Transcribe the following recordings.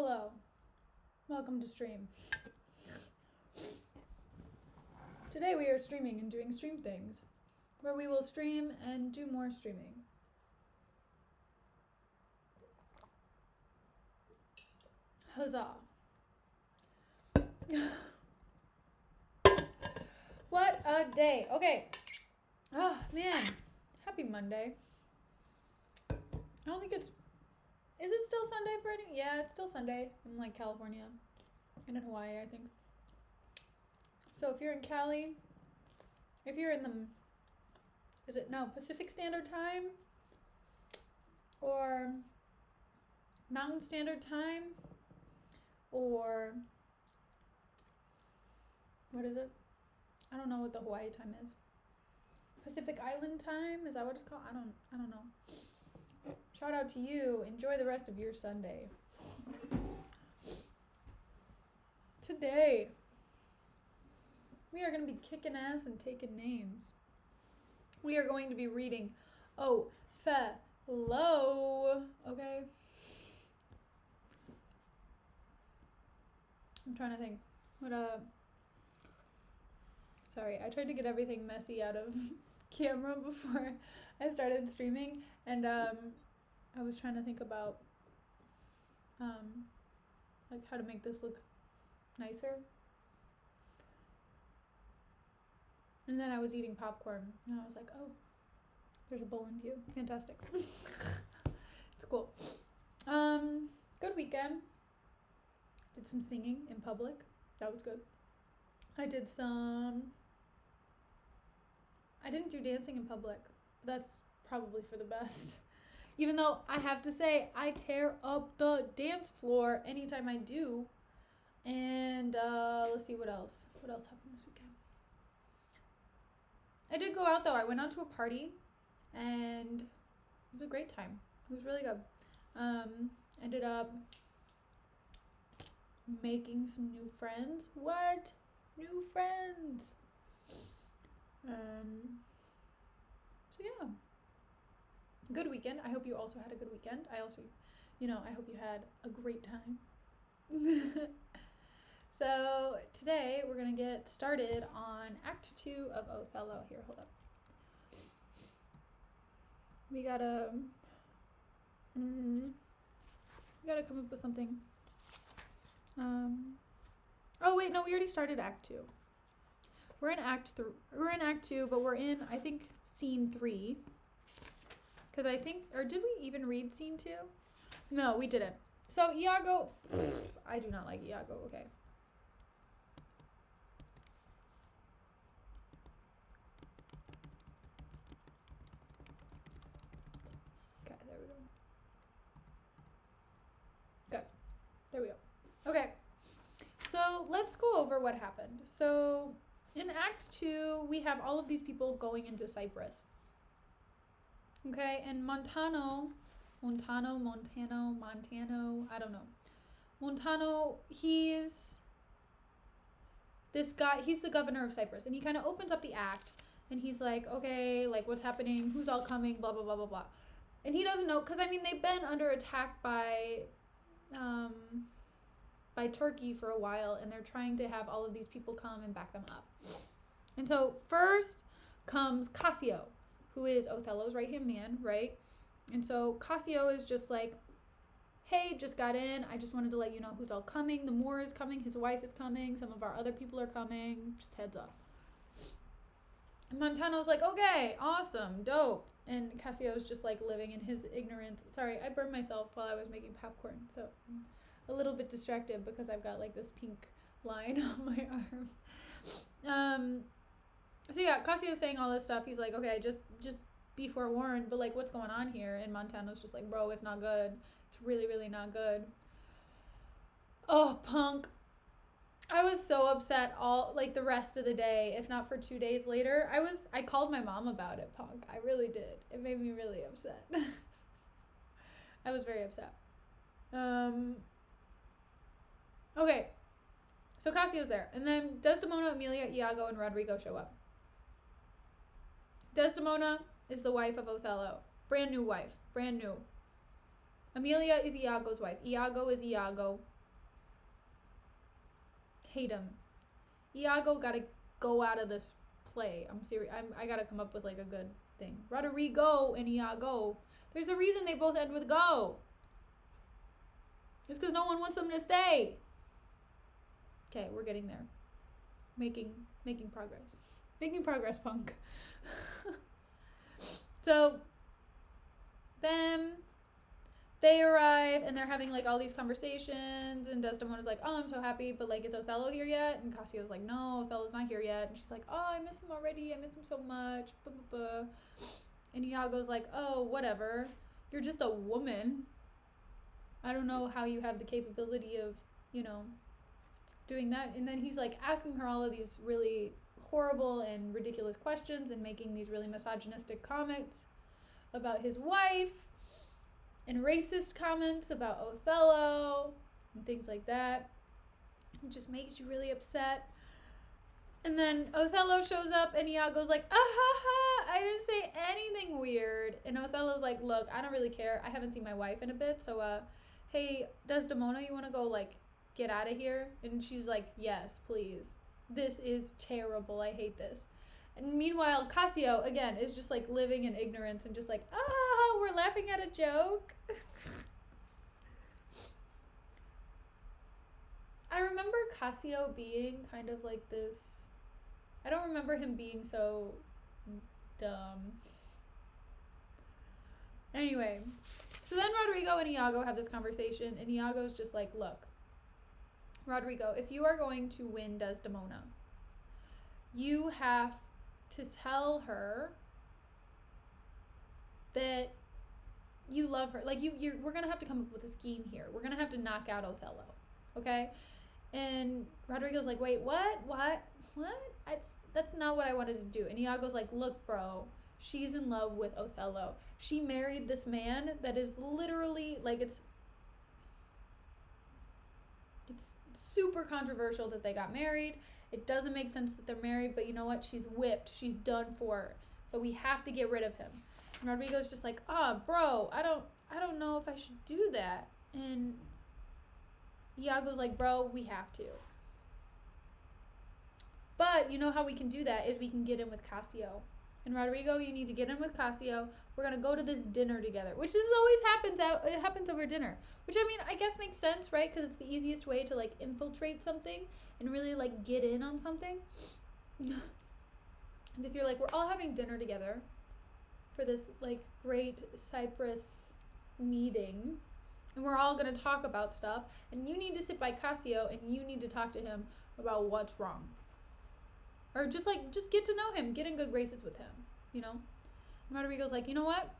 Hello, welcome to stream. Today we are streaming and doing stream things, where we will stream and do more streaming. Huzzah. What a day. Okay. Oh, man. Happy Monday. I don't think it's... Is it still Sunday for any? Yeah, it's still Sunday in like California and in Hawaii, I think. So if you're in Cali, if you're in the... Is it? No, Pacific Standard Time? Or Mountain Standard Time? Or... What is it? I don't know what the Hawaii time is. Pacific Island time? Is that what it's called? I don't know. Shout out to you. Enjoy the rest of your Sunday. Today, we are going to be kicking ass and taking names. We are going to be reading Othello. Okay? I'm trying to think. Sorry, I tried to get everything messy out of camera before I started streaming, and I was trying to think about like how to make this look nicer. And then I was eating popcorn, and I was like, oh, there's a bowl in view. Fantastic. It's cool. Good weekend. Did some singing in public. That was good. I didn't do dancing in public. But that's probably for the best. Even though I have to say, I tear up the dance floor anytime I do. And let's see what else. What else happened this weekend? I did go out though. I went out to a party and it was a great time. It was really good. Ended up making some new friends. What? New friends. So yeah. Good weekend. I hope you also had a good weekend. I also, I hope you had a great time. So today we're going to get started on Act 2 of Othello. Here, hold up. We gotta come up with something. Oh wait, no, we already started Act 2. We're in Act 2, but we're in, I think, Scene 3. Because I think, or did we even read Scene 2? No, we didn't. So Iago, I do not like Iago, okay. Okay, there we go. Good. There we go. Okay. So let's go over what happened. So in Act 2, we have all of these people going into Cyprus. Okay, and Montano, I don't know. Montano, he's this guy, he's the governor of Cyprus, and he kind of opens up the act, and he's like, okay, like, what's happening, who's all coming, blah, blah, blah, blah, blah. And he doesn't know, because, I mean, they've been under attack by Turkey for a while, and they're trying to have all of these people come and back them up. And so first comes Cassio, who is Othello's right-hand man, right? And so Cassio is just like, hey, just got in. I just wanted to let you know who's all coming. The Moor is coming. His wife is coming. Some of our other people are coming. Just heads up. And Montano's like, okay, awesome, dope. And Cassio's just like living in his ignorance. Sorry, I burned myself while I was making popcorn. So I'm a little bit distracted because I've got like this pink line on my arm. So yeah, Cassio's saying all this stuff. He's like, okay, just be forewarned, but like, what's going on here? And Montano's just like, bro, it's not good. It's really, really not good. Oh, punk. I was so upset all, like, the rest of the day, if not for 2 days later. I called my mom about it, punk. I really did. It made me really upset. I was very upset. Okay. So Cassio's there. And then Desdemona, Emilia, Iago, and Rodrigo show up. Desdemona is the wife of Othello. Brand new wife. Brand new. Emilia is Iago's wife. Iago is Iago. hate him. Iago gotta go out of this play. I'm serious. I gotta come up with like a good thing. Roderigo and Iago. There's a reason they both end with go. It's because no one wants them to stay. Okay, we're getting there. Making progress. Making progress, punk. So then they arrive and they're having like all these conversations, and Desdemona's like, oh, I'm so happy, but like, is Othello here yet? And Cassio's like, no, Othello's not here yet. And she's like, oh, I miss him already. I miss him so much. Blah, blah, blah. And Iago's like, oh, whatever. You're just a woman. I don't know how you have the capability of, doing that. And then he's like asking her all of these really horrible and ridiculous questions and making these really misogynistic comments about his wife and racist comments about Othello and things like that. It just makes you really upset. And then Othello shows up and Iago's like, I didn't say anything weird. And Othello's like, look, I don't really care. I haven't seen my wife in a bit. So, hey, Desdemona, you want to go like get out of here? And she's like, yes, please. This is terrible. I hate this. And meanwhile, Cassio, again, is just like living in ignorance and just like, we're laughing at a joke. I remember Cassio being kind of like this. I don't remember him being so dumb. Anyway, so then Roderigo and Iago have this conversation, and Iago's just like, look, Roderigo, if you are going to win Desdemona, you have to tell her that you love her. Like, we're going to have to come up with a scheme here. We're going to have to knock out Othello, okay? And Roderigo's like, wait, what? That's not what I wanted to do. And Iago's like, look, bro, she's in love with Othello. She married this man that is literally, like, it's super controversial that they got married. It doesn't make sense that they're married, but you know what? She's whipped. She's done for. So we have to get rid of him. And Roderigo's just like, bro, I don't know if I should do that. And Iago's like, bro, we have to. But you know how we can do that is we can get in with Cassio. And Roderigo, you need to get in with Cassio. We're going to go to this dinner together, which it happens over dinner, which I mean, I guess makes sense, right? Because it's the easiest way to like infiltrate something and really like get in on something. As if you're like, we're all having dinner together for this like great Cyprus meeting, and we're all going to talk about stuff, and you need to sit by Cassio and you need to talk to him about what's wrong. Or just get to know him, get in good graces with him, And Roderigo's like, you know what?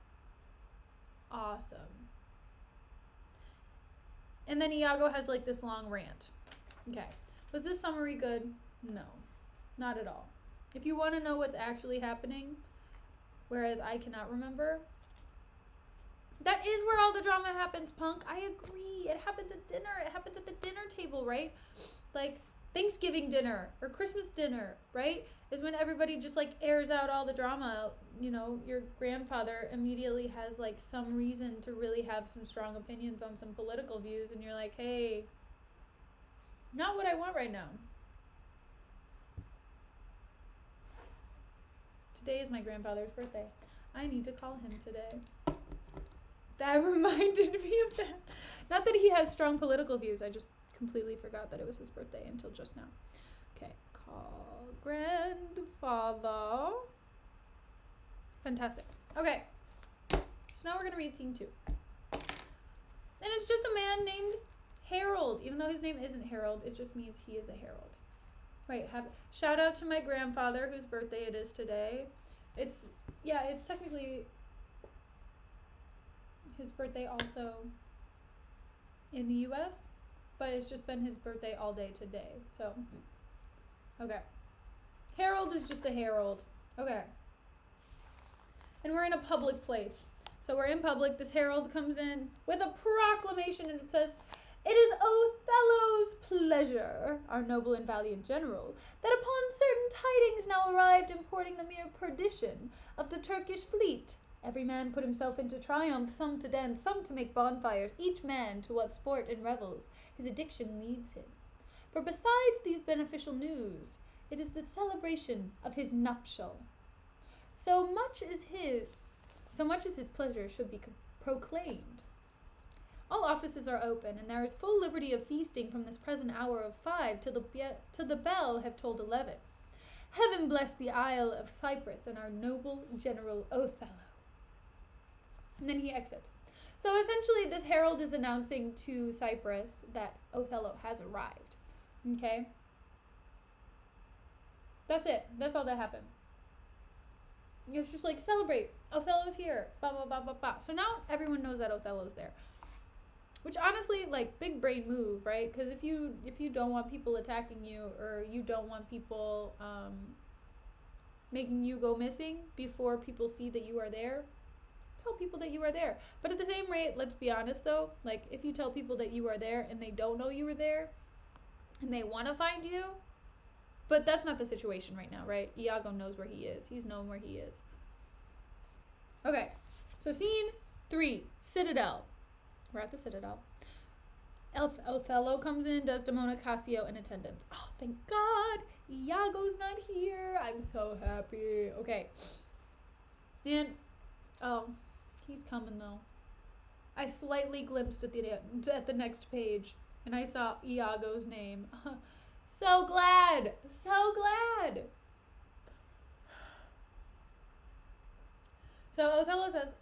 Awesome. And then Iago has like this long rant. Okay. Was this summary good? No, not at all. If you want to know what's actually happening, whereas I cannot remember, that is where all the drama happens, punk. I agree. It happens at dinner. It happens at the dinner table, right? Like, Thanksgiving dinner or Christmas dinner, right? Is when everybody just like airs out all the drama. Your grandfather immediately has like some reason to really have some strong opinions on some political views, and you're like, hey, not what I want right now. Today is my grandfather's birthday. I need to call him today. That reminded me of that. Not that he has strong political views, I just completely forgot that it was his birthday until just now. Okay, call grandfather. Fantastic. Okay, so now we're going to read scene 2. And it's just a man named Harold. Even though his name isn't Harold, it just means he is a herald. Right, shout out to my grandfather whose birthday it is today. It's technically his birthday also in the US, but it's just been his birthday all day today. So, okay. Harold is just a herald. Okay. And we're in a public place. So we're in public. This herald comes in with a proclamation, and it says, "It is Othello's pleasure, our noble and valiant general, that upon certain tidings now arrived importing the mere perdition of the Turkish fleet, every man put himself into triumph, some to dance, some to make bonfires, each man to what sport and revels his addiction leads him. For besides these beneficial news, it is the celebration of his nuptial. So much as his pleasure should be proclaimed. All offices are open, and there is full liberty of feasting from this present hour of 5 till the bell have tolled 11. Heaven bless the Isle of Cyprus and our noble General Othello. And then he exits. So essentially, this herald is announcing to Cyprus that Othello has arrived. Okay? That's it. That's all that happened. It's just like, celebrate. Othello's here. Blah, blah, blah, blah, blah. So now everyone knows that Othello's there. Which honestly, like, big brain move, right? Because if you don't want people attacking you, or you don't want people making you go missing before people see that you are there, tell people that you are there. But at the same rate, let's be honest though, like, if you tell people that you are there and they don't know you were there and they want to find you, but that's not the situation right now, right? Iago knows where he is. He's known where he is. Okay, so scene 3, Citadel. We're at the Citadel. Othello comes in, Desdemona, Cassio, and attendants. Oh, thank God! Iago's not here. I'm so happy. Okay. And, oh, he's coming though. I slightly glimpsed at the next page, and I saw Iago's name. So glad! So glad! So Othello says,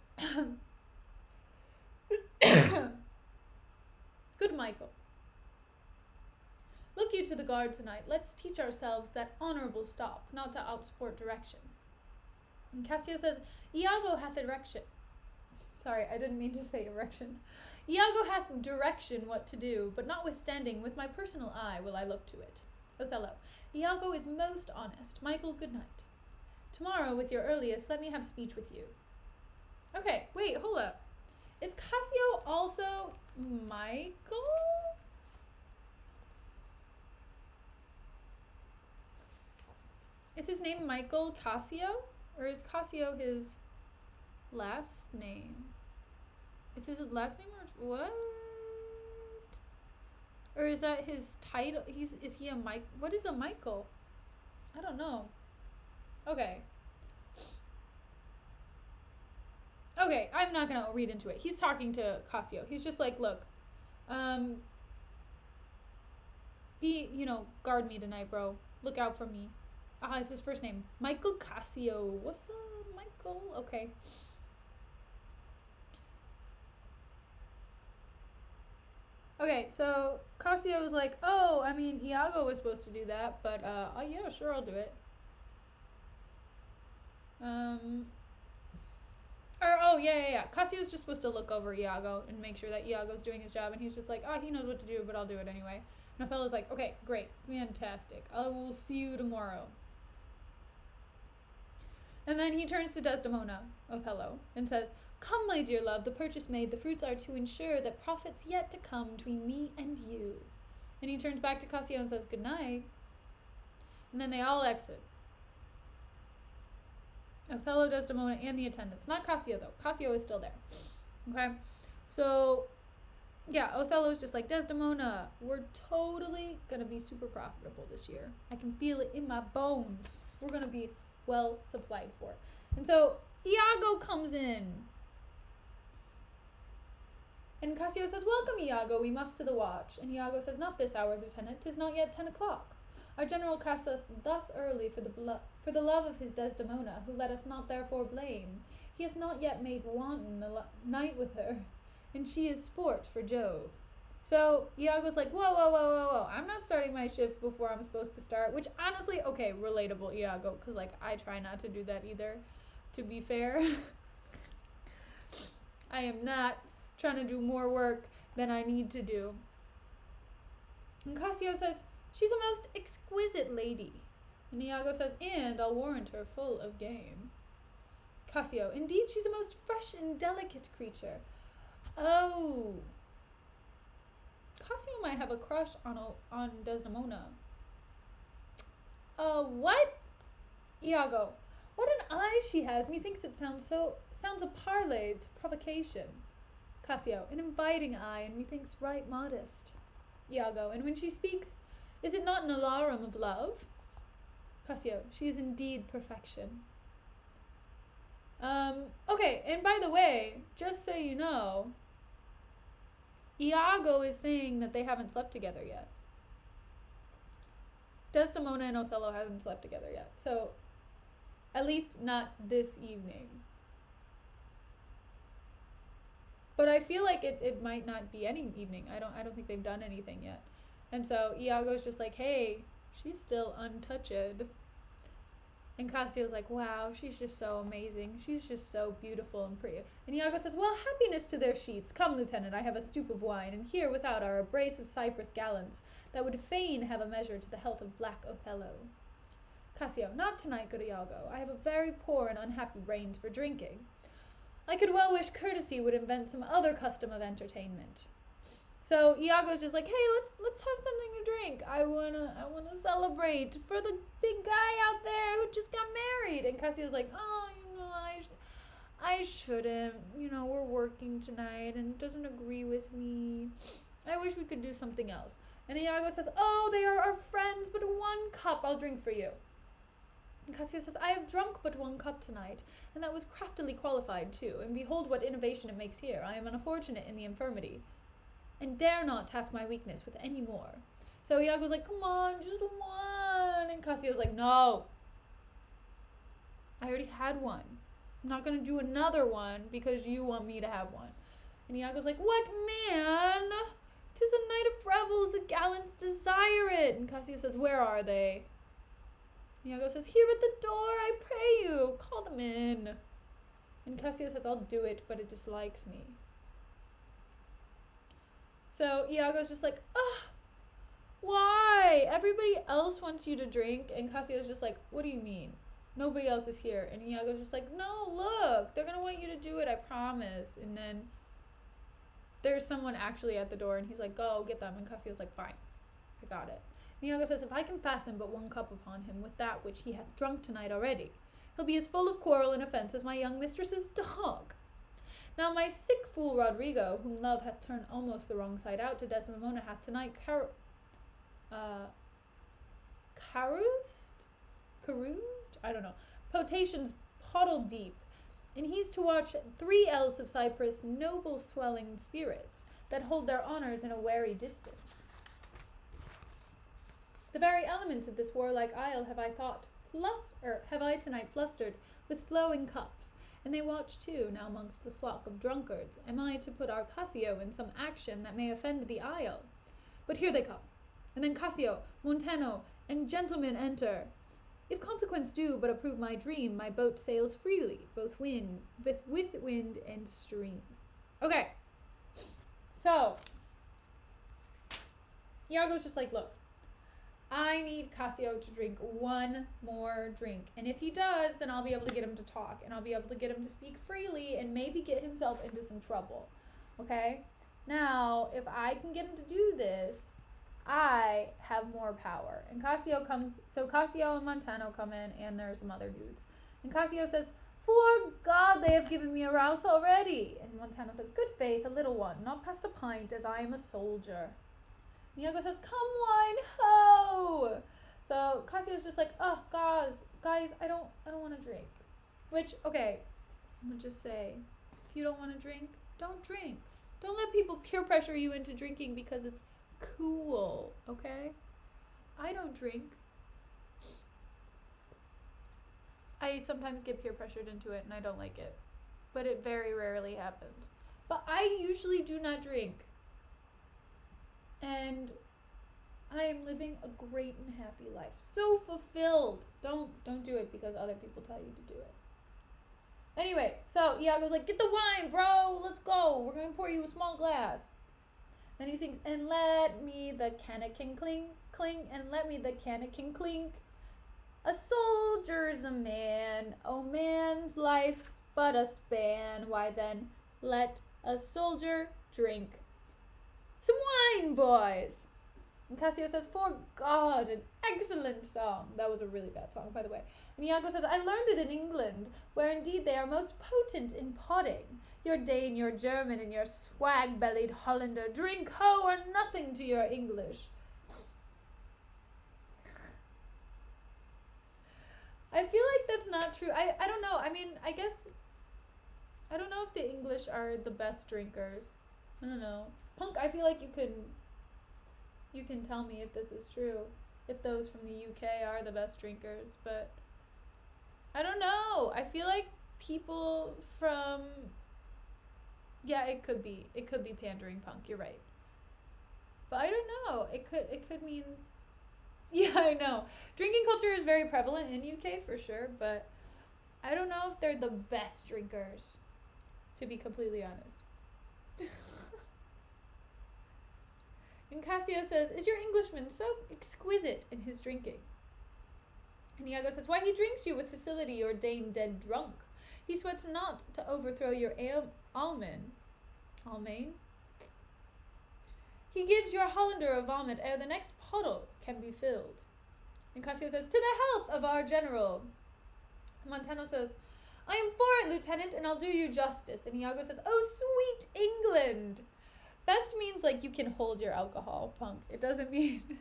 Good Michael, look you to the guard tonight. Let's teach ourselves that honorable stop, not to outsport direction. And Cassio says, Iago hath erection. Sorry, I didn't mean to say erection. Iago hath direction what to do, but notwithstanding, with my personal eye will I look to it. Othello, Iago is most honest. Michael, good night. Tomorrow, with your earliest, let me have speech with you. Okay, wait, hold up. Is Cassio also Michael? Is his name Michael Cassio? Or is Cassio his last name? Is his last name or what? Or is that his title? Is he a Mike? What is a Michael? I don't know. Okay. Okay, I'm not gonna read into it. He's talking to Cassio. He's just like, look, guard me tonight, bro. Look out for me. It's his first name. Michael Cassio. What's up, Michael? Okay. Okay, so Cassio is like, oh, I mean, Iago was supposed to do that, but, yeah, sure, I'll do it. Yeah. Cassio's just supposed to look over Iago and make sure that Iago's doing his job, and he's just like, he knows what to do, but I'll do it anyway. And Othello's like, okay, great, fantastic. I will see you tomorrow. And then he turns to Desdemona, Othello, and says, come, my dear love, the purchase made, the fruits are to ensure that profits yet to come between me and you. And he turns back to Cassio and says, good night. And then they all exit. Othello, Desdemona, and the attendants. Not Cassio, though. Cassio is still there. Okay? So, yeah, Othello's just like, Desdemona, we're totally going to be super profitable this year. I can feel it in my bones. We're going to be well supplied for. And so, Iago comes in. And Cassio says, welcome, Iago, we must to the watch. And Iago says, not this hour, Lieutenant. 'Tis not yet 10 o'clock. Our general casteth thus early for the love of his Desdemona, who let us not therefore blame. He hath not yet made wanton the night with her, and she is sport for Jove. So Iago's like, whoa, I'm not starting my shift before I'm supposed to start, which honestly, okay, relatable, Iago, because, like, I try not to do that either, to be fair. I am not trying to do more work than I need to do. And Cassio says, she's a most exquisite lady. And Iago says, and I'll warrant her full of game. Cassio, indeed she's a most fresh and delicate creature. Oh. Cassio might have a crush on Desdemona. What? Iago, what an eye she has. Methinks it sounds a parley to provocation. Cassio, an inviting eye, and methinks right modest. Iago, and when she speaks, Is it not an alarum of love? Cassio, she is indeed perfection. Okay, and by the way, just so you know, Iago is saying that they haven't slept together yet. Desdemona and Othello haven't slept together yet. So, at least not this evening. But I feel like it might not be any evening. I don't think they've done anything yet. And so Iago's just like, hey, she's still untouched. And Cassio's like, wow, she's just so amazing. She's just so beautiful and pretty. And Iago says, well, happiness to their sheets. Come, Lieutenant, I have a stoup of wine, and here without are a brace of Cyprus gallants that would fain have a measure to the health of black Othello. Cassio, not tonight, good Iago. I have a very poor and unhappy brains for drinking. I could well wish courtesy would invent some other custom of entertainment. So Iago's just like, hey, let's have something to drink. I wanna celebrate for the big guy out there who just got married. And Cassio's like, oh, I shouldn't. We're working tonight and it doesn't agree with me. I wish we could do something else. And Iago says, oh, they are our friends, but 1 cup I'll drink for you. And Cassio says, I have drunk but 1 cup tonight, and that was craftily qualified too. And behold what innovation it makes here. I am unfortunate in the infirmity, and dare not task my weakness with any more. So Iago's like, come on, just 1. And Cassio's like, no. I already had 1. I'm not going to do another one because you want me to have 1. And Iago's like, what man? 'Tis a night of revels, the gallants desire it. And Cassio says, where are they? And Iago says, here at the door, I pray you. Call them in. And Cassio says, I'll do it, but it dislikes me. So Iago's just like, why? Everybody else wants you to drink. And Cassio's just like, what do you mean? Nobody else is here. And Iago's just like, no, look, they're going to want you to do it, I promise. And then there's someone actually at the door, and he's like, go get them. And Cassio's like, fine, I got it. And Iago says, if I can fasten but 1 cup upon him with that which he hath drunk tonight already, he'll be as full of quarrel and offence as my young mistress's dog. Now my sick fool Rodrigo, whom love hath turned almost the wrong side out to Desdemona, hath tonight caroused? I don't know. Potations pottle deep, and he's to watch 3 else of Cyprus, noble swelling spirits, that hold their honours in a wary distance. The very elements of this warlike isle have I tonight flustered with flowing cups, and they watch too, now amongst the flock of drunkards. Am I to put our Cassio in some action that may offend the isle? But here they come. And then Cassio, Montano, and gentlemen enter. If consequence do but approve my dream, my boat sails freely, both with wind and stream. Okay, so Iago's just like, look, I need Cassio to drink 1 more drink. And if he does, then I'll be able to get him to talk, and I'll be able to get him to speak freely and maybe get himself into some trouble. Okay? Now, if I can get him to do this, I have more power. And Cassio and Montano come in, and there's some other dudes. And Cassio says, for God, they have given me a rouse already. And Montano says, good faith, a little one, not past a pint, as I am a soldier. And Iago says, come wine ho! So Cassio's just like, oh, guys, I don't want to drink. Which, okay, I'm gonna just say, if you don't want to drink, don't drink. Don't let people peer pressure you into drinking because it's cool, okay? I don't drink. I sometimes get peer pressured into it and I don't like it, but it very rarely happens. But I usually do not drink, and I am living a great and happy life, so fulfilled. Don't do it because other people tell you to do it. Anyway, so Iago's like, get the wine, bro, let's go, we're gonna pour you a small glass. Then he sings, and let me the cannikin clink, and let me the cannikin clink. A soldier's a man, oh man's life's but a span. Why then, let a soldier drink some wine, boys. And Cassio says, for God, an excellent song. That was a really bad song, by the way. And Iago says, I learned it in England, where indeed they are most potent in potting. Your Dane, your German, and your swag-bellied Hollander drink ho are nothing to your English. I feel like that's not true. I don't know. I mean, I guess I don't know if the English are the best drinkers. I don't know. Punk, I feel like you can tell me if this is true. If those from the UK are the best drinkers, but I don't know. I feel like people from yeah, it could be. It could be pandering punk. You're right. But I don't know. It could mean yeah, I know. Drinking culture is very prevalent in UK for sure, but I don't know if they're the best drinkers, to be completely honest. And Cassio says, "Is your Englishman so exquisite in his drinking?" And Iago says, "Why, he drinks you with facility, ordained dead drunk. He sweats not to overthrow your almain. Almain? He gives your Hollander a vomit ere the next bottle can be filled." And Cassio says, "To the health of our general." Montano says, "I am for it, Lieutenant, and I'll do you justice." And Iago says, "Oh, sweet England." Best means like you can hold your alcohol, punk. It doesn't mean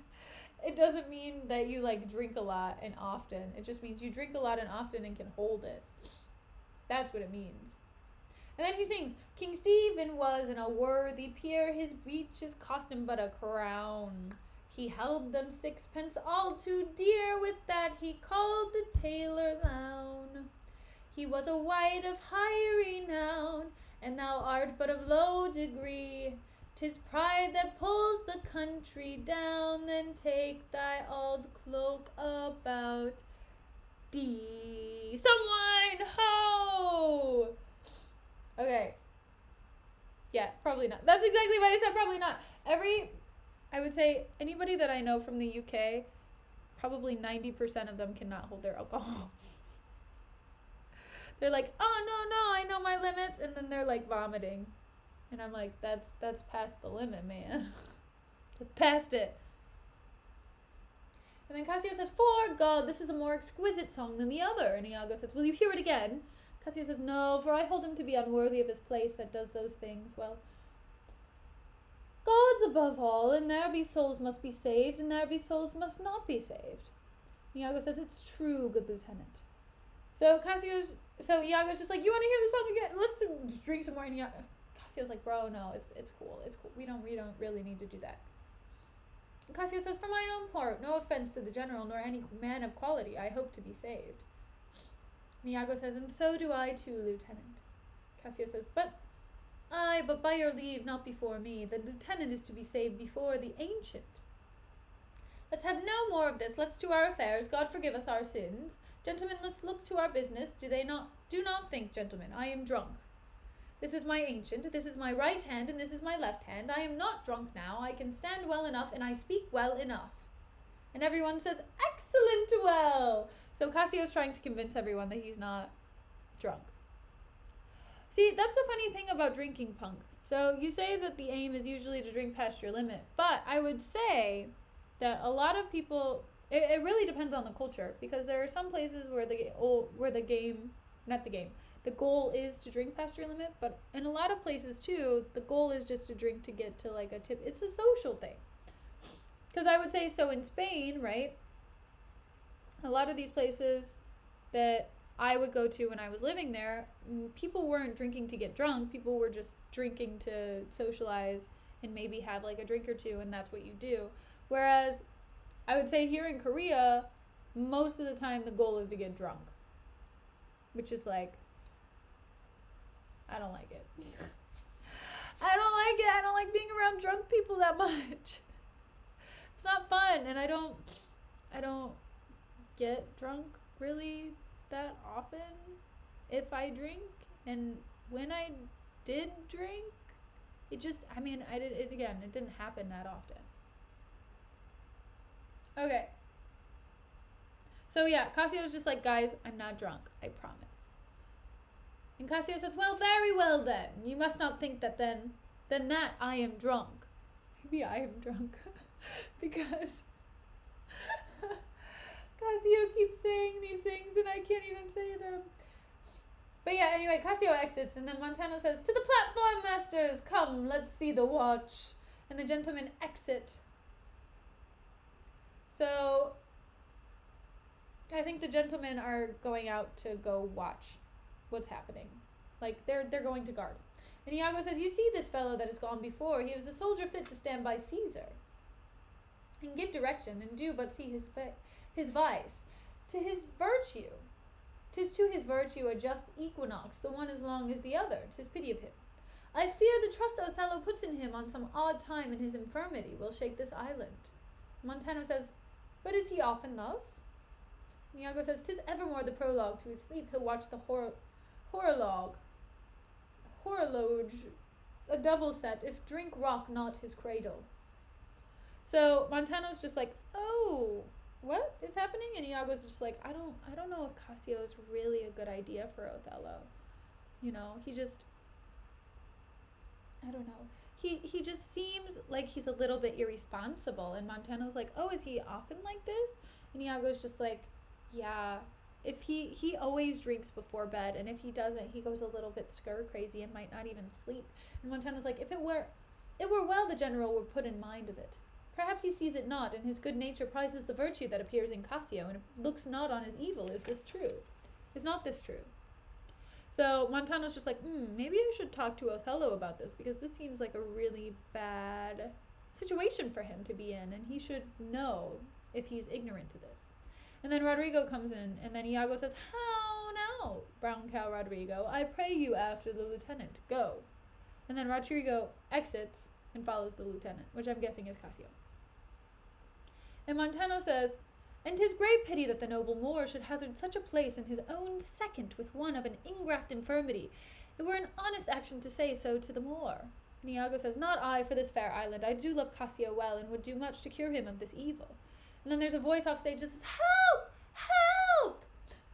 that you like drink a lot and often. It just means you drink a lot and often and can hold it. That's what it means. And then he sings, "King Stephen was in a worthy peer, his breeches cost him but a crown. He held them sixpence all too dear, with that he called the tailor lown. He was a wight of high renown, and thou art but of low degree. 'Tis pride that pulls the country down, then take thy old cloak about thee. Some wine, ho!" Okay. Yeah, probably not. That's exactly why I said probably not. I would say anybody that I know from the UK, probably 90% of them cannot hold their alcohol. They're like, "Oh, no, I know my limits," and then they're like vomiting. And I'm like, that's past the limit, man. That's past it. And then Cassio says, "For God, this is a more exquisite song than the other." And Iago says, "Will you hear it again?" Cassio says, "No, for I hold him to be unworthy of his place that does those things. Well, God's above all, and there be souls must be saved, and there be souls must not be saved." And Iago says, "It's true, good lieutenant." So Iago's just like, "You want to hear the song again? Let's drink some more." And Cassio's like, "Bro, no, it's cool. It's cool. We don't really need to do that." And Cassio says, "For mine own part, no offense to the general, nor any man of quality, I hope to be saved." And Iago says, "And so do I too, lieutenant." Cassio says, but by your leave, not before me. The lieutenant is to be saved before the ancient. Let's have no more of this. Let's to our affairs. God forgive us our sins. Gentlemen, let's look to our business. Do not think, gentlemen, I am drunk. This is my ancient, this is my right hand, and this is my left hand. I am not drunk now. I can stand well enough, and I speak well enough. And everyone says, "Excellent well." So Cassio's trying to convince everyone that he's not drunk. See, that's the funny thing about drinking, punk. So you say that the aim is usually to drink past your limit, but I would say that a lot of people, it really depends on the culture, because there are some places where the goal is to drink past your limit, but in a lot of places too, the goal is just to drink to get to like a tip. It's a social thing. Because I would say, so in Spain, right, a lot of these places that I would go to when I was living there, people weren't drinking to get drunk. People were just drinking to socialize and maybe have like a drink or two, and that's what you do. Whereas I would say here in Korea, most of the time the goal is to get drunk, which is like, I don't like it. I don't like it. I don't like being around drunk people that much. It's not fun, and I don't get drunk really that often if I drink. And when I did drink, it didn't happen that often. Okay. So yeah, Cassio's just like, "Guys, I'm not drunk, I promise." And Cassio says, "Well, very well then. You must not think that then that I am drunk." Maybe I am drunk. Because Cassio keeps saying these things and I can't even say them. But yeah, anyway, Cassio exits, and then Montano says, "To the platform, masters! Come, let's see the watch." And the gentlemen exit. So I think the gentlemen are going out to go watch what's happening. Like, they're going to guard. And Iago says, you see this fellow that has gone before. He was a soldier fit to stand by Caesar and give direction, and do but see his vice to his virtue. 'Tis to his virtue a just equinox, the one as long as the other. 'Tis pity of him. I fear the trust Othello puts in him on some odd time in his infirmity will shake this island. Montano says, but is he often thus? And Iago says, 'tis evermore the prologue to his sleep. He'll watch the horologe, a double set, if drink rock not his cradle. So Montano's just like, oh, what is happening? And Iago's just like, I don't know if Cassio is really a good idea for Othello. You know, I don't know. He just seems like he's a little bit irresponsible. And Montano's like, oh, is he often like this? And Iago's just like, yeah. If he always drinks before bed, and if he doesn't, he goes a little bit stir crazy and might not even sleep. And Montano's like, if it were well the general were put in mind of it. Perhaps he sees it not, and his good nature prizes the virtue that appears in Cassio, and looks not on his evil. Is this true? Is not this true? So Montano's just like, maybe I should talk to Othello about this, because this seems like a really bad situation for him to be in, and he should know if he's ignorant to this. And then Rodrigo comes in, and then Iago says, how now, brown cow Rodrigo, I pray you after the lieutenant, go. And then Rodrigo exits and follows the lieutenant, which I'm guessing is Cassio. And Montano says, and 'tis great pity that the noble Moor should hazard such a place in his own second with one of an ingraft infirmity. It were an honest action to say so to the Moor. And Iago says, not I for this fair island. I do love Cassio well, and would do much to cure him of this evil. And then there's a voice off stage that says, help! Help!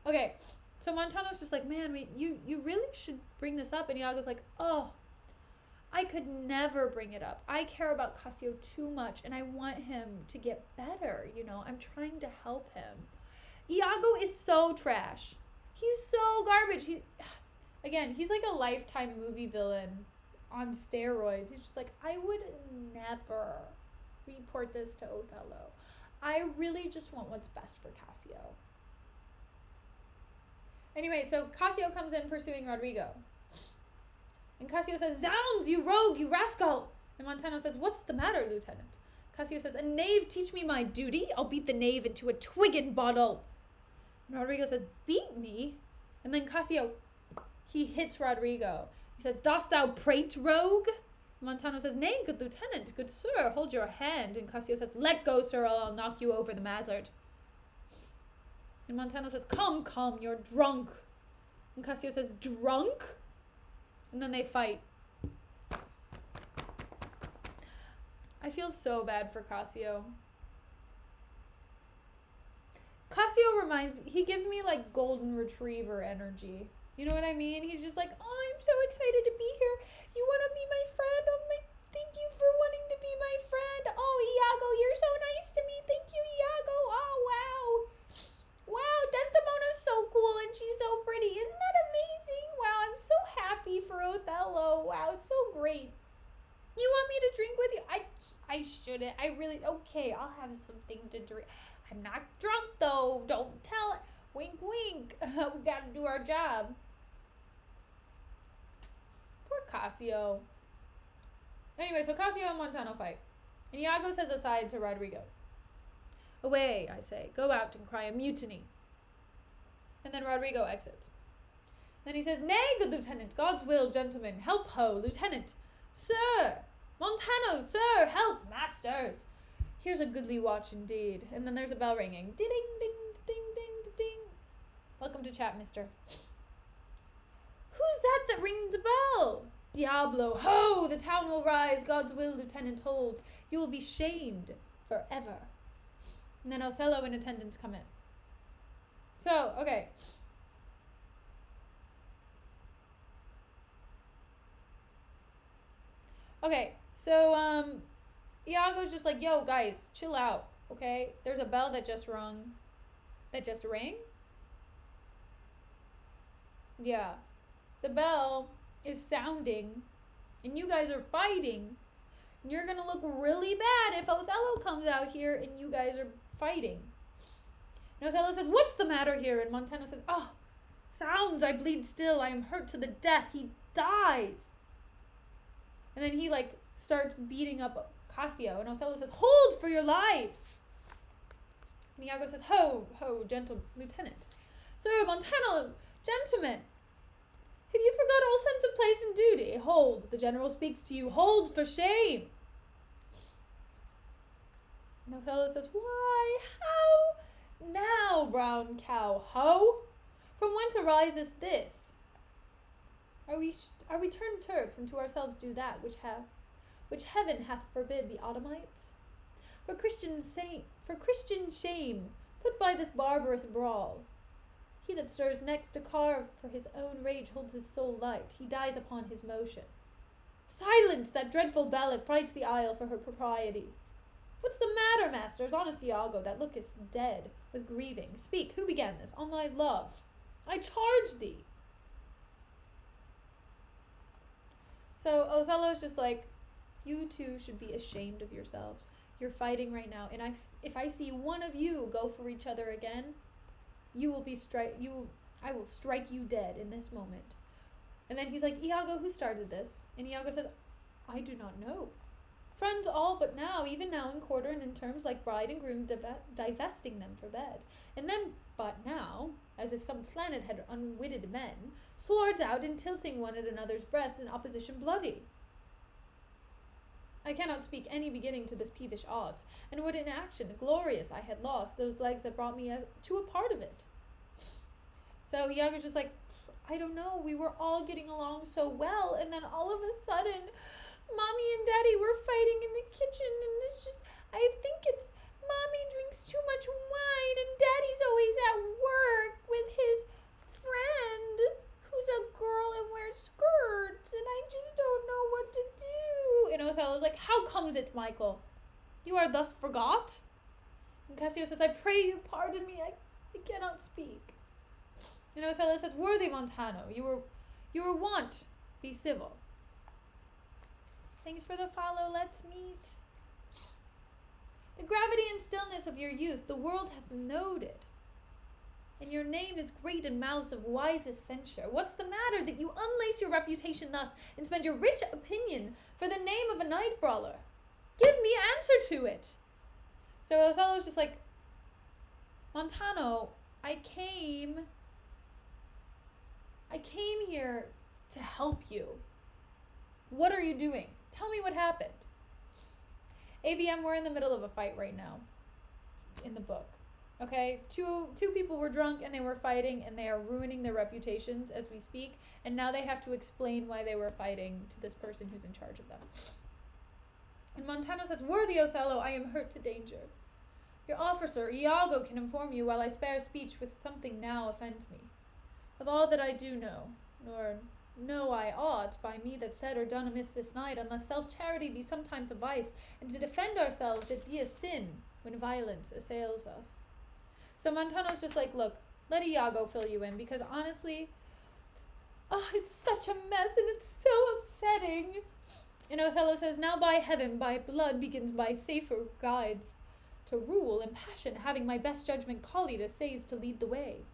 Okay, so Montano's just like, man, you really should bring this up. And Iago's like, oh, I could never bring it up. I care about Cassio too much, and I want him to get better, you know? I'm trying to help him. Iago is so trash. He's so garbage. He's like a Lifetime movie villain on steroids. He's just like, I would never report this to Othello. I really just want what's best for Cassio. Anyway, so Cassio comes in pursuing Rodrigo. And Cassio says, zounds, you rogue, you rascal! And Montano says, what's the matter, Lieutenant? Cassio says, a knave teach me my duty? I'll beat the knave into a twiggin bottle. And Rodrigo says, beat me? And then Cassio, he hits Rodrigo. He says, dost thou prate, rogue? And Montano says, nay, good lieutenant, good sir, hold your hand. And Cassio says, let go, sir, or I'll knock you over the mazzard. And Montano says, come, you're drunk. And Cassio says, drunk? And then they fight. I feel so bad for Cassio. He gives me like golden retriever energy. You know what I mean? He's just like, oh, I'm so excited to be here. You want to be my friend? Thank you for wanting to be my friend. Oh, Iago, you're so nice to me. Thank you, Iago. Oh, wow. Wow, Desdemona's so cool and she's so pretty. Isn't that amazing? Wow, I'm so happy for Othello. Wow, it's so great. You want me to drink with you? I shouldn't. Okay, I'll have something to drink. I'm not drunk though. Don't tell it. Wink, wink. We gotta do our job. Poor Cassio. Anyway, so Cassio and Montano fight. And Iago says aside to Rodrigo, away, I say, go out and cry a mutiny. And then Rodrigo exits. Then he says, nay, good lieutenant, God's will, gentlemen, help ho, lieutenant. Sir, Montano, sir, help, masters. Here's a goodly watch indeed. And then there's a bell ringing. Ding, ding, ding, ding, ding, ding. Welcome to chat, mister. Who's that rings the bell? Diablo, ho, the town will rise, God's will, lieutenant, hold. You will be shamed forever. And then Othello and attendants come in. So, okay. Okay, so, Iago's just like, yo, guys, chill out, okay? There's a bell that just rang. Yeah. The bell is sounding, and you guys are fighting, and you're gonna look really bad if Othello comes out here and you guys are fighting. And Othello says, "What's the matter here?" And Montano says, "Oh, sounds, I bleed still. I am hurt to the death. He dies." And then he starts beating up Cassio, and Othello says, "Hold for your lives." And Iago says, "Ho, ho, gentle lieutenant. Sir Montano, gentlemen, have you forgot all sense of place and duty? Hold, the general speaks to you. Hold for shame." And Othello says, "Why, how now, brown cow, ho? From whence arises this? Are we turned Turks, and to ourselves do that which heaven hath forbid the Ottomites? For Christian shame, put by this barbarous brawl. He that stirs next to carve for his own rage holds his soul light. He dies upon his motion. Silence that dreadful bell, it frights the isle for her propriety. What's the matter, masters? Honest Iago, that lookest dead with grieving. Speak, who began this? On thy love, I charge thee." So Othello's just like, "You two should be ashamed of yourselves. You're fighting right now, and if I see one of you go for each other again, I will strike you dead in this moment." And then he's like, "Iago, who started this?" And Iago says, "I do not know. Friends all but now, even now in quarter and in terms like bride and groom, divesting them for bed. And then but now, as if some planet had unwitted men, swords out and tilting one at another's breast in opposition bloody. I cannot speak any beginning to this peevish odds, and would in action glorious I had lost those legs that brought me to a part of it." So Iago's just like, "I don't know, we were all getting along so well, and then all of a sudden, Mommy and Daddy were fighting in the kitchen, and I think it's Mommy drinks too much wine, and Daddy's always at work with his friend, who's a girl and wears skirts, and I just don't know what to do." And Othello's like, "How comes it, Michael? You are thus forgot?" And Cassio says, "I pray you pardon me, I cannot speak." And Othello says, "Worthy Montano, you were wont, be civil." Thanks for the follow, let's meet. "The gravity and stillness of your youth the world hath noted, and your name is great in mouths of wisest censure. What's the matter that you unlace your reputation thus, and spend your rich opinion for the name of a night brawler? Give me answer to it." So Othello's just like, "Montano, I came here to help you. What are you doing? Tell me what happened." AVM, we're in the middle of a fight right now in the book. Okay? Two people were drunk and they were fighting, and they are ruining their reputations as we speak, and now they have to explain why they were fighting to this person who's in charge of them. And Montano says, "Worthy Othello, I am hurt to danger. Your officer, Iago, can inform you while I spare speech with something now offends me. Of all that I do know, nor know I ought, by me that said or done amiss this night, unless self-charity be sometimes a vice, and to defend ourselves it be a sin when violence assails us." So Montano's just like, "Look, let Iago fill you in, because honestly, it's such a mess, and it's so upsetting." And Othello says, "Now by heaven, by blood begins by safer guides to rule, and passion, having my best judgment collied, essays to lead the way.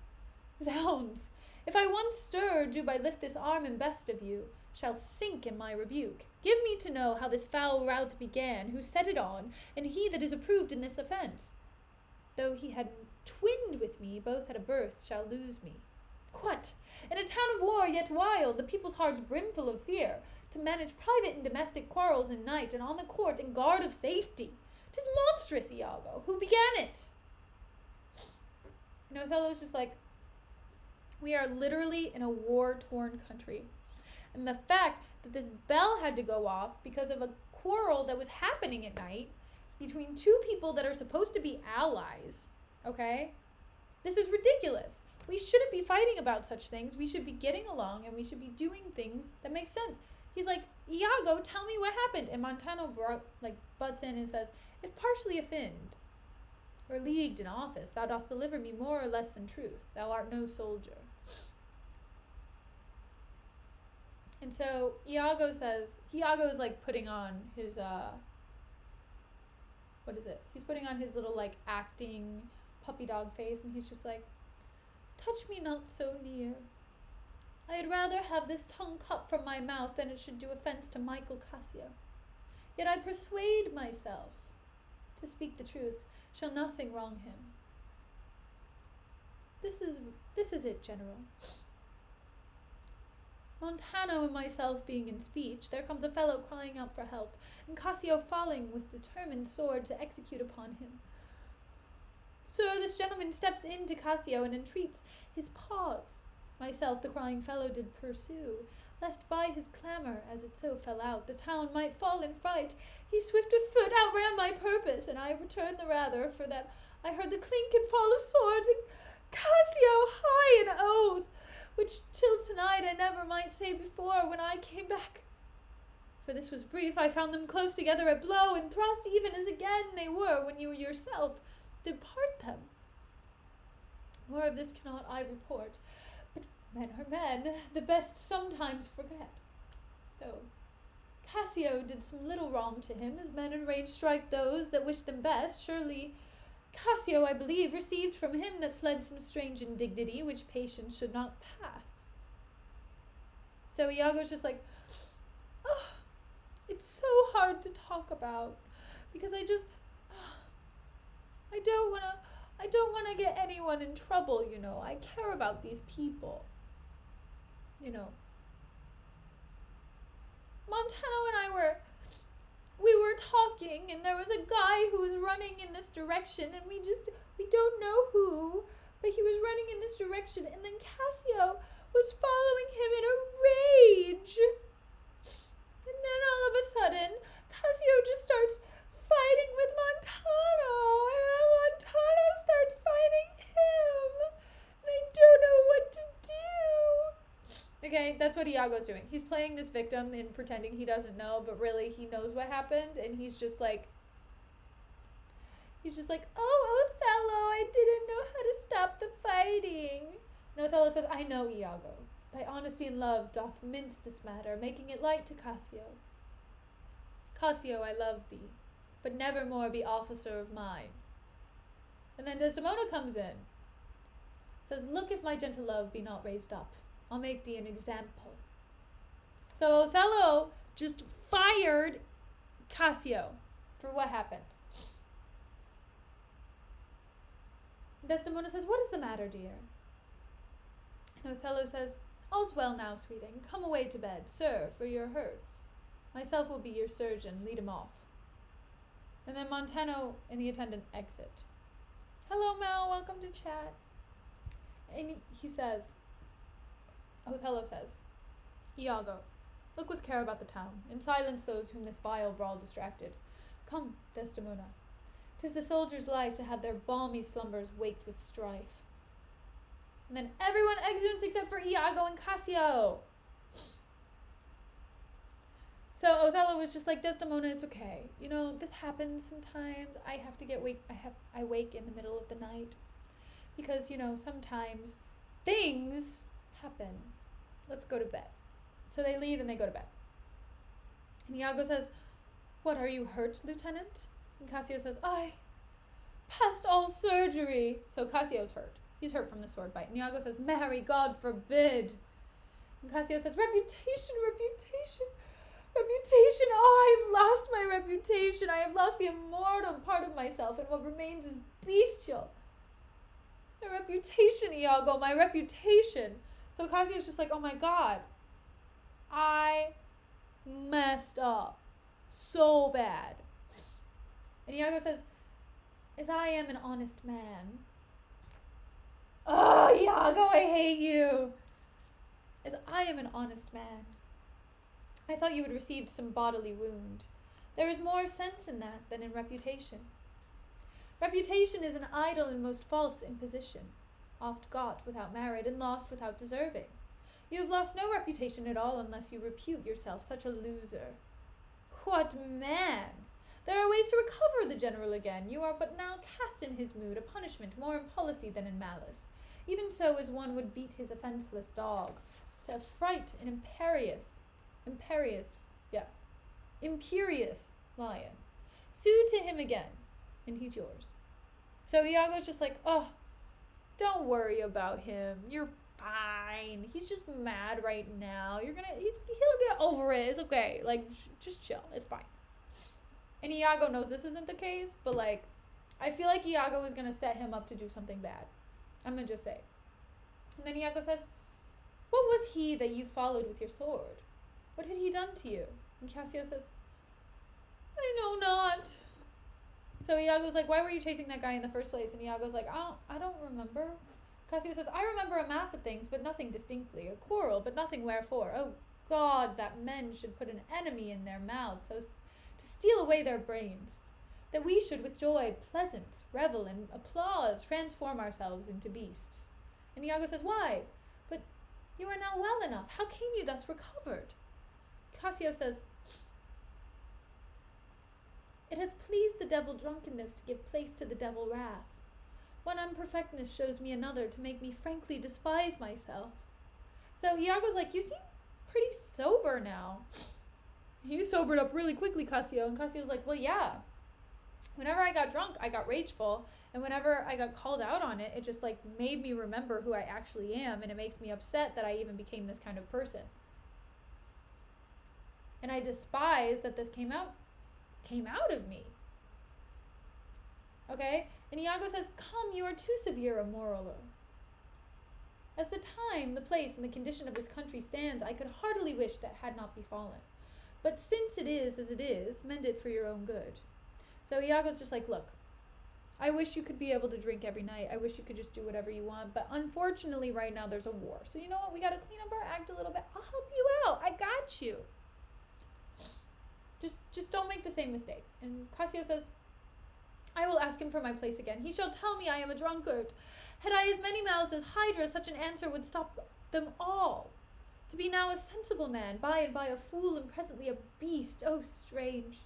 Zounds! If I once stir, do by lift this arm and best of you, shall sink in my rebuke. Give me to know how this foul rout began, who set it on, and he that is approved in this offence. Though he had twinned with me, both at a birth shall lose me. What? In a town of war yet wild, the people's hearts brimful of fear, to manage private and domestic quarrels in night, and on the court in guard of safety. 'Tis monstrous, Iago. Who began it?" And Othello's just like, we are literally in a war-torn country. And the fact that this bell had to go off because of a quarrel that was happening at night between two people that are supposed to be allies, okay? This is ridiculous. We shouldn't be fighting about such things. We should be getting along, and we should be doing things that make sense. He's like, "Iago, tell me what happened." And Montano butts in and says, "If partially offend, or leagued in office, thou dost deliver me more or less than truth. Thou art no soldier." And so Iago is like putting on his, what is it? He's putting on his little like acting puppy dog face, and he's just like, touch me not so near. I had rather have this tongue cut from my mouth than it should do offence to Michael Cassio. Yet I persuade myself, to speak the truth, shall nothing wrong him. This is it, General. Montano and myself being in speech, there comes Othello crying out for help, and Cassio falling with determined sword to execute upon him. Sir, this gentleman steps in to Cassio and entreats his pause. Myself the crying fellow did pursue, lest by his clamour, as it so fell out, the town might fall in fright. He swift of foot outran my purpose, and I returned the rather, for that I heard the clink and fall of swords, and Cassio high in oath, which till tonight I never might say before when I came back. For this was brief, I found them close together at blow, and thrust even as again they were when you yourself did part them. More of this cannot I report, but men are men, the best sometimes forget. Though Cassio did some little wrong to him, as men in rage strike those that wish them best, surely Cassio, I believe, received from him that fled some strange indignity which patience should not pass. So Iago's just like, oh, it's so hard to talk about, because I don't wanna get anyone in trouble, you know. I care about these people. You know. Montano and I we were talking, and there was a guy who was running in this direction, and we don't know who, but he was running in this direction, and then Cassio was following him in a rage. And then all of a sudden, Cassio just starts fighting with Montano, and then Montano starts fighting him, and I don't know what to do. Okay, that's what Iago's doing. He's playing this victim and pretending he doesn't know, but really he knows what happened, and he's just like, oh, Othello, I didn't know how to stop the fighting. And Othello says, I know, Iago. Thy honesty and love doth mince this matter, making it light to Cassio. Cassio, I love thee, but never more be officer of mine. And then Desdemona comes in, says, look if my gentle love be not raised up. I'll make thee an example. So Othello just fired Cassio for what happened. Desdemona says, what is the matter, dear? And Othello says, all's well now, sweeting. Come away to bed, sir, for your hurts. Myself will be your surgeon. Lead him off. And then Montano and the attendant exit. Hello, Mal. Welcome to chat. And he says, Othello says, Iago, look with care about the town, and silence those whom this vile brawl distracted. Come, Desdemona, 'tis the soldier's life to have their balmy slumbers waked with strife. And then everyone exits except for Iago and Cassio. So Othello was just like, Desdemona, it's okay. You know, this happens sometimes. I wake in the middle of the night. Because, you know, sometimes things happen. Let's go to bed. So they leave and they go to bed. And Iago says, what, are you hurt, Lieutenant? And Cassio says, I past all surgery. So Cassio's hurt. He's hurt from the sword fight. And Iago says, marry, God forbid. And Cassio says, reputation. Oh, I've lost my reputation. I have lost the immortal part of myself, and what remains is bestial. My reputation, Iago, my reputation. So Cassio's just like, oh my God, I messed up so bad. And Iago says, as I am an honest man. Oh, Iago, I hate you. As I am an honest man. I thought you had received some bodily wound. There is more sense in that than in reputation. Reputation is an idle and most false imposition, oft got without merit and lost without deserving. You have lost no reputation at all unless you repute yourself such a loser. What man! There are ways to recover the general again. You are but now cast in his mood, a punishment more in policy than in malice. Even so as one would beat his offenceless dog, to affright an imperious lion. Sue to him again, and he's yours. So Iago's just like, oh, don't worry about him. You're fine. He's just mad right now. He'll get over it. It's okay. Like, just chill. It's fine. And Iago knows this isn't the case, but like, I feel like Iago is gonna set him up to do something bad. I'm gonna just say. And then Iago said, what was he that you followed with your sword? What had he done to you? And Cassio says, I know not. So Iago's like, why were you chasing that guy in the first place? And Iago's like, I don't remember. Cassio says, I remember a mass of things, but nothing distinctly. A quarrel, but nothing wherefore. Oh God, that men should put an enemy in their mouths, so to steal away their brains. That we should with joy, pleasant, revel, and applause transform ourselves into beasts. And Iago says, why? But you are now well enough. How came you thus recovered? Cassio says, it hath pleased the devil drunkenness to give place to the devil wrath. One unperfectness shows me another to make me frankly despise myself. So Iago's like, you seem pretty sober now. You sobered up really quickly, Cassio. And Cassio's like, well, yeah. Whenever I got drunk, I got rageful. And whenever I got called out on it, it just like made me remember who I actually am. And it makes me upset that I even became this kind of person. And I despise that this came out of me. Okay? And Iago says, come, you are too severe a moraler. As the time, the place, and the condition of this country stands, I could heartily wish that had not befallen. But since it is as it is, mend it for your own good. So Iago's just like, look, I wish you could be able to drink every night. I wish you could just do whatever you want. But unfortunately, right now, there's a war. So you know what? We got to clean up our act a little bit. I'll help you out. I got you. Just don't make the same mistake. And Cassio says, I will ask him for my place again. He shall tell me I am a drunkard. Had I as many mouths as Hydra, such an answer would stop them all. To be now a sensible man, by and by a fool, and presently a beast. Oh, strange.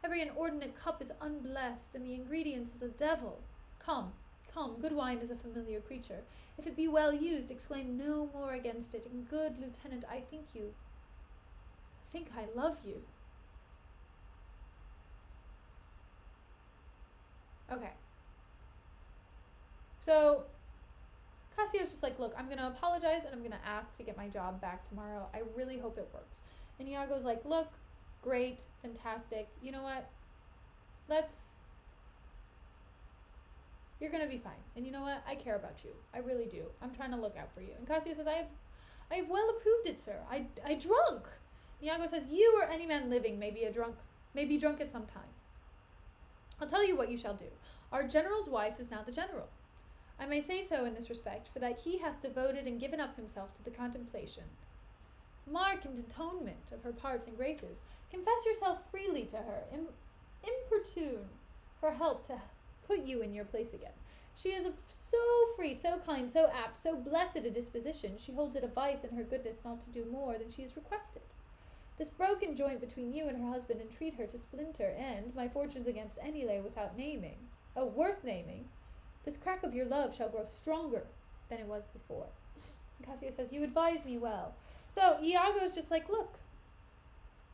Every inordinate cup is unblessed, and the ingredients is a devil. Come, good wine is a familiar creature. If it be well used, exclaim no more against it. And good lieutenant, I think I love you. Okay. So Cassio's just like, look, I'm going to apologize and I'm going to ask to get my job back tomorrow. I really hope it works. And Iago's like, look, great, fantastic. You know what? You're going to be fine. And you know what? I care about you. I really do. I'm trying to look out for you. And Cassio says, I have well approved it, sir. I drunk. And Iago says, you or any man living may be drunk at some time. I'll tell you what you shall do. Our general's wife is now the general. I may say so in this respect, for that he hath devoted and given up himself to the contemplation, mark and atonement of her parts and graces. Confess yourself freely to her, importune her help to put you in your place again. She is of so free, so kind, so apt, so blessed a disposition, she holds it a vice in her goodness not to do more than she is requested. This broken joint between you and her husband entreat her to splinter, and, my fortunes against any lay without naming, worth naming, this crack of your love shall grow stronger than it was before. And Cassio says, you advise me well. So Iago's just like, look,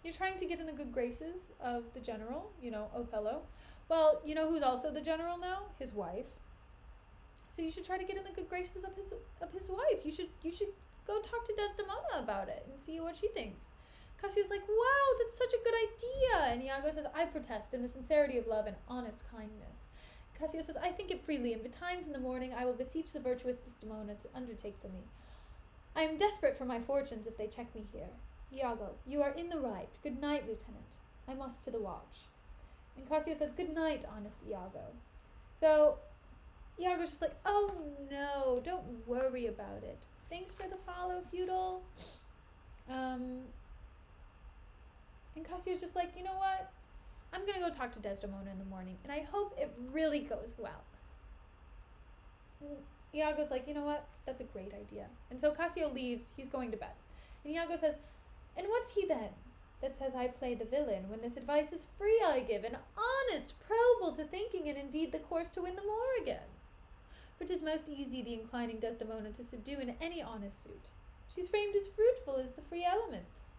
you're trying to get in the good graces of the general, Othello. Well, you know who's also the general now? His wife. So you should try to get in the good graces of his wife. You should go talk to Desdemona about it and see what she thinks. Cassio's like, wow, that's such a good idea. And Iago says, I protest in the sincerity of love and honest kindness. Cassio says, I think it freely, and betimes in the morning I will beseech the virtuous Desdemona to undertake for me. I am desperate for my fortunes if they check me here. Iago, you are in the right. Good night, lieutenant. I must to the watch. And Cassio says, good night, honest Iago. So Iago's just like, oh no, don't worry about it. Thanks for the follow, Feudal. And Cassio's just like, you know what? I'm going to go talk to Desdemona in the morning, and I hope it really goes well. And Iago's like, you know what? That's a great idea. And so Cassio leaves. He's going to bed. And Iago says, and what's he then that says I play the villain, when this advice is free I give, and honest, probable to thinking, and indeed the course to win the more again? For 'tis most easy the inclining Desdemona to subdue in any honest suit. She's framed as fruitful as the free elements.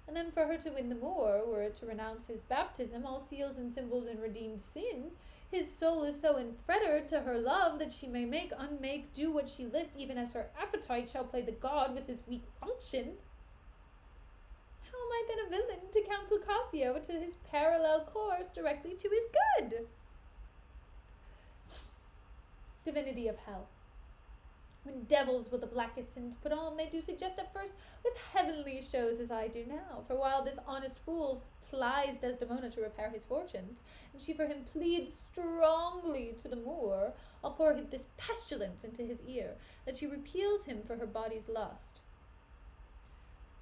And then for her to win the more, were it to renounce his baptism, all seals and symbols in redeemed sin, His soul is so enfettered to her love that she may make, unmake, do what she list, even as her appetite shall play the god with his weak function. How am I then a villain to counsel Cassio to his parallel course directly to his good? Divinity of hell. When devils with the blackest sins put on, they do suggest at first with heavenly shows as I do now. For while this honest fool plies Desdemona to repair his fortunes, and she for him pleads strongly to the Moor, I'll pour this pestilence into his ear, that she repeals him for her body's lust.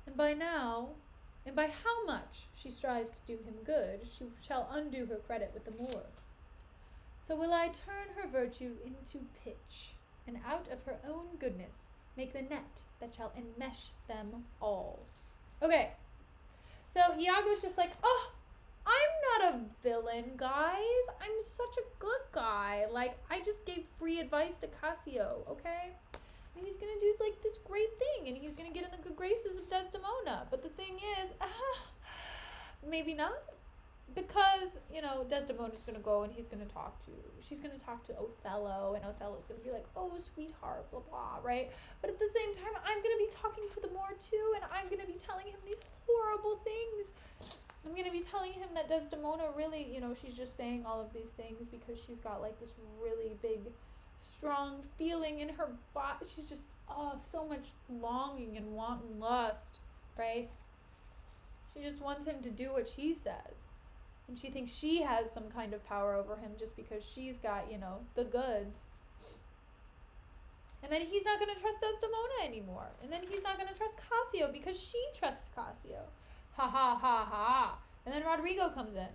And by how much she strives to do him good, she shall undo her credit with the Moor. So will I turn her virtue into pitch, and out of her own goodness make the net that shall enmesh them all. Okay, so Iago's just like, oh, I'm not a villain, guys. I'm such a good guy. Like, I just gave free advice to Cassio, okay? And he's gonna do, like, this great thing, and he's gonna get in the good graces of Desdemona. But the thing is, maybe not. Because, Desdemona's gonna go and she's gonna talk to Othello, and Othello's gonna be like, oh, sweetheart, blah, blah, right? But at the same time, I'm gonna be talking to the Moor too, and I'm gonna be telling him these horrible things. I'm gonna be telling him that Desdemona really, she's just saying all of these things because she's got, like, this really big, strong feeling in her body. She's just, so much longing and wanton lust, right? She just wants him to do what she says. And she thinks she has some kind of power over him just because she's got, the goods. And then he's not going to trust Desdemona anymore. And then he's not going to trust Cassio because she trusts Cassio. Ha ha ha ha. And then Rodrigo comes in.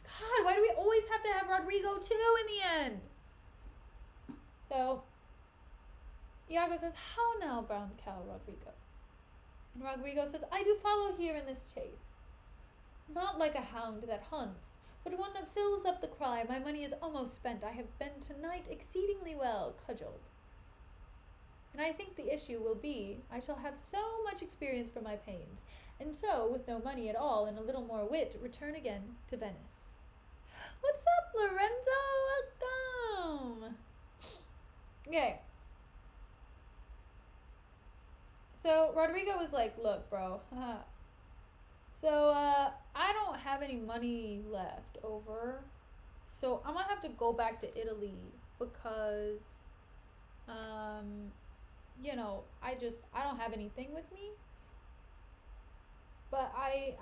God, why do we always have to have Rodrigo too in the end? So, Iago says, how now, brown cow, Rodrigo? And Rodrigo says, I do follow here in this chase. Not like a hound that hunts, but one that fills up the cry. My money is almost spent. I have been tonight exceedingly well cudgeled. And I think the issue will be, I shall have so much experience for my pains, and so, with no money at all and a little more wit, return again to Venice. What's up, Lorenzo? Welcome! Okay. So, Rodrigo was like, look, bro, So, I don't have any money left over, so I'm gonna have to go back to Italy because, I don't have anything with me. But I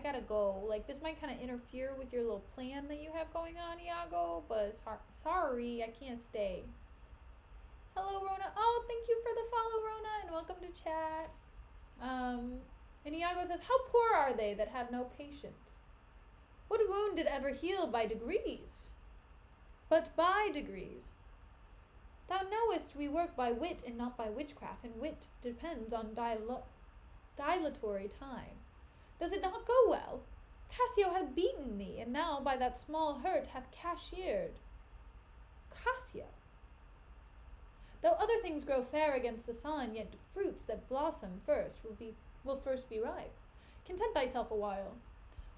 gotta go. Like, this might kind of interfere with your little plan that you have going on, Iago, but sorry, I can't stay. Hello, Rona. Oh, thank you for the follow, Rona, and welcome to chat. And Iago says, how poor are they that have no patience? What wound did ever heal by degrees? But by degrees. Thou knowest we work by wit and not by witchcraft, and wit depends on dilatory time. Does it not go well? Cassio hath beaten thee, and thou by that small hurt hath cashiered. Cassio. Though other things grow fair against the sun, yet fruits that blossom first will first be ripe. Content thyself a while.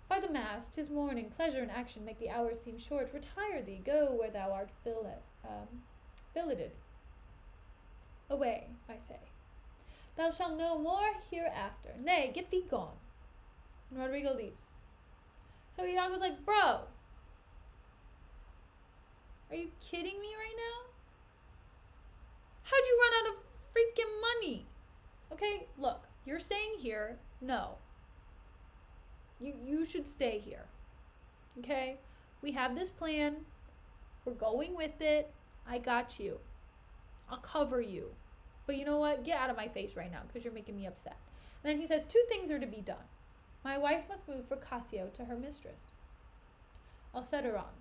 By the mass, 'tis morning, pleasure and action make the hours seem short. Retire thee, go where thou art billeted. Away, I say. Thou shalt know more hereafter. Nay, get thee gone. And Rodrigo leaves. So Iago's like, bro, are you kidding me right now? How'd you run out of freaking money? Okay, look, you're staying here. No. You should stay here. Okay? We have this plan. We're going with it. I got you. I'll cover you. But you know what? Get out of my face right now because you're making me upset. And then he says, 2 things are to be done. My wife must move for Cassio to her mistress. I'll set her on.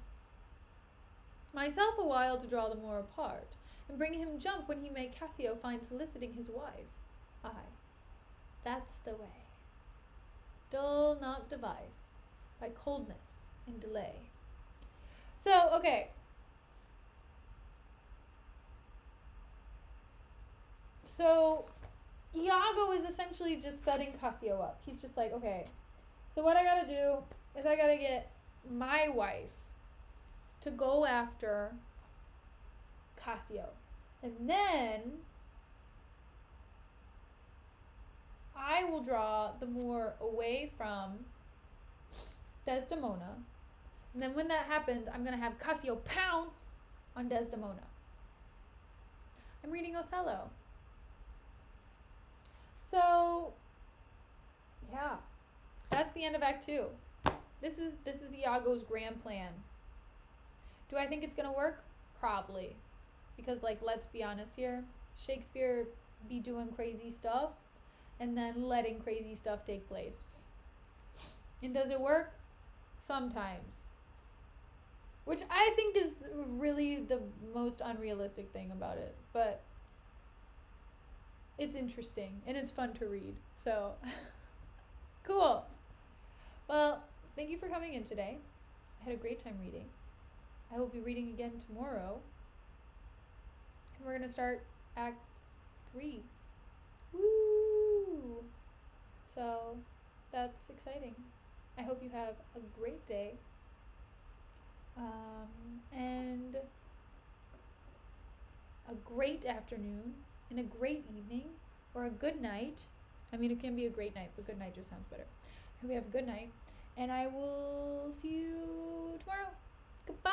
Myself a while to draw the Moor apart, and bring him jump when he may Cassio find soliciting his wife. Aye, that's the way. Dull not device, by coldness and delay. So, okay. So, Iago is essentially just setting Cassio up. He's just like, okay, so what I gotta do is I gotta get my wife to go after Cassio. And then I will draw the Moor away from Desdemona. And then when that happens, I'm going to have Cassio pounce on Desdemona. I'm reading Othello. So, yeah. That's the end of Act 2. This is Iago's grand plan. Do I think it's going to work? Probably. Because, like, let's be honest here. Shakespeare be doing crazy stuff and then letting crazy stuff take place. And does it work? Sometimes. Which I think is really the most unrealistic thing about it. But it's interesting and it's fun to read. So, cool. Well, thank you for coming in today. I had a great time reading. I will be reading again tomorrow. And we're going to start Act 3. Woo! So, that's exciting. I hope you have a great day. And a great afternoon, and a great evening, or a good night. I mean, it can be a great night, but good night just sounds better. I hope you have a good night, and I will see you tomorrow. Goodbye!